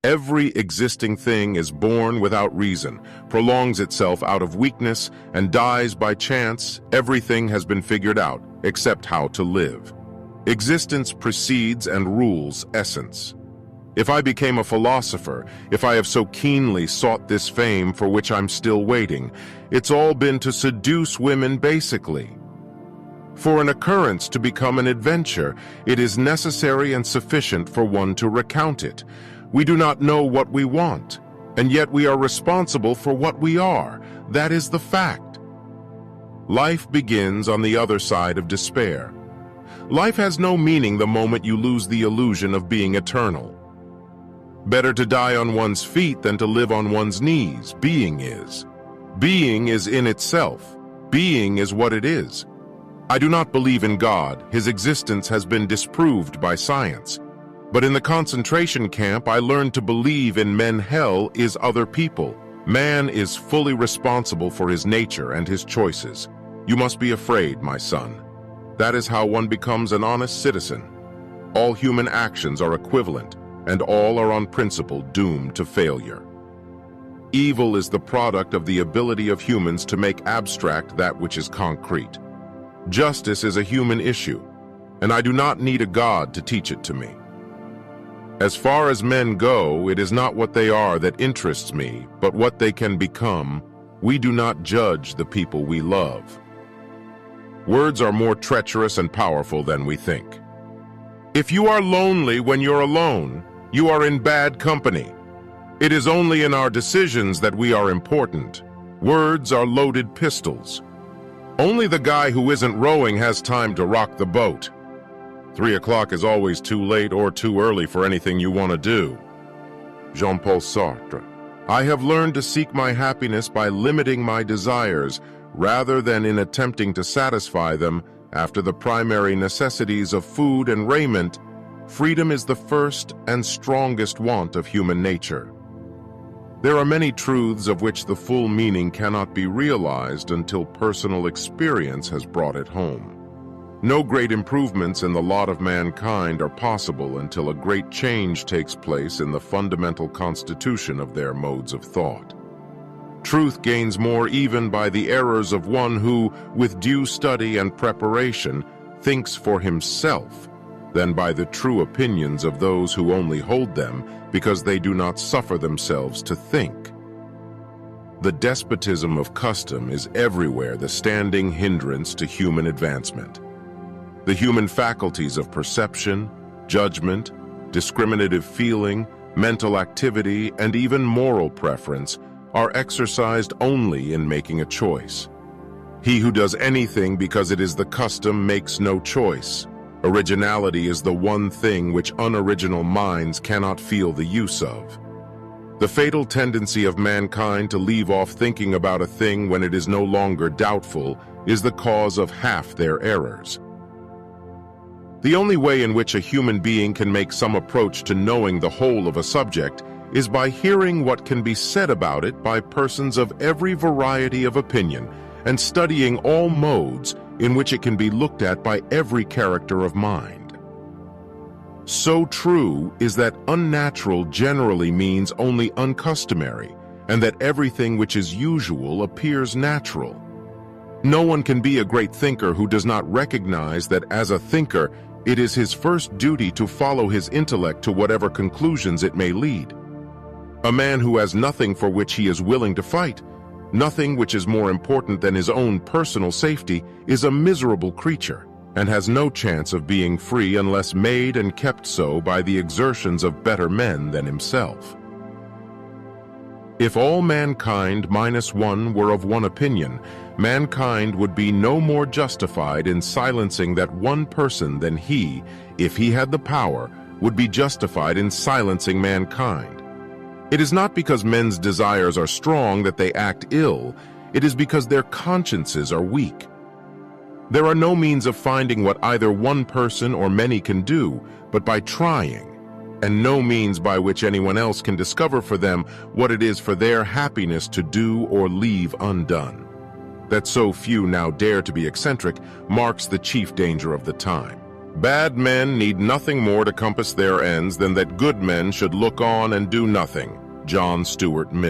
Every existing thing is born without reason, prolongs itself out of weakness, and dies by chance. Everything has been figured out, except how to live. Existence precedes and rules essence. If I became a philosopher, if I have so keenly sought this fame for which I'm still waiting, it's all been to seduce women basically. For an occurrence to become an adventure, it is necessary and sufficient for one to recount it. We do not know what we want, and yet we are responsible for what we are. That is the fact. Life begins on the other side of despair. Life has no meaning the moment you lose the illusion of being eternal. Better to die on one's feet than to live on one's knees. Being is. Being is in itself. Being is what it is. I do not believe in God. His existence has been disproved by science. But in the concentration camp, I learned to believe in men. Hell is other people. Man is fully responsible for his nature and his choices. You must be afraid, my son. That is how one becomes an honest citizen. All human actions are equivalent, and all are on principle doomed to failure. Evil is the product of the ability of humans to make abstract that which is concrete. Justice is a human issue, and I do not need a God to teach it to me. As far as men go, it is not what they are that interests me, but what they can become. We do not judge the people we love. Words are more treacherous and powerful than we think. If you are lonely when you're alone, you are in bad company. It is only in our decisions that we are important. Words are loaded pistols. Only the guy who isn't rowing has time to rock the boat. 3 o'clock is always too late or too early for anything you want to do. Jean-Paul Sartre. I have learned to seek my happiness by limiting my desires rather than in attempting to satisfy them after the primary necessities of food and raiment. Freedom is the first and strongest want of human nature. There are many truths of which the full meaning cannot be realized until personal experience has brought it home. No great improvements in the lot of mankind are possible until a great change takes place in the fundamental constitution of their modes of thought. Truth gains more even by the errors of one who, with due study and preparation, thinks for himself, than by the true opinions of those who only hold them because they do not suffer themselves to think. The despotism of custom is everywhere the standing hindrance to human advancement. The human faculties of perception, judgment, discriminative feeling, mental activity, and even moral preference are exercised only in making a choice. He who does anything because it is the custom makes no choice. Originality is the one thing which unoriginal minds cannot feel the use of. The fatal tendency of mankind to leave off thinking about a thing when it is no longer doubtful is the cause of half their errors. The only way in which a human being can make some approach to knowing the whole of a subject is by hearing what can be said about it by persons of every variety of opinion and studying all modes in which it can be looked at by every character of mind. So true is that unnatural generally means only uncustomary, and that everything which is usual appears natural. No one can be a great thinker who does not recognize that as a thinker, it is his first duty to follow his intellect to whatever conclusions it may lead. A man who has nothing for which he is willing to fight, nothing which is more important than his own personal safety, is a miserable creature and has no chance of being free unless made and kept so by the exertions of better men than himself. If all mankind minus one were of one opinion, mankind would be no more justified in silencing that one person than he, if he had the power, would be justified in silencing mankind. It is not because men's desires are strong that they act ill, it is because their consciences are weak. There are no means of finding what either one person or many can do, but by trying, and no means by which anyone else can discover for them what it is for their happiness to do or leave undone. That so few now dare to be eccentric marks the chief danger of the time. Bad men need nothing more to compass their ends than that good men should look on and do nothing. John Stuart Mill.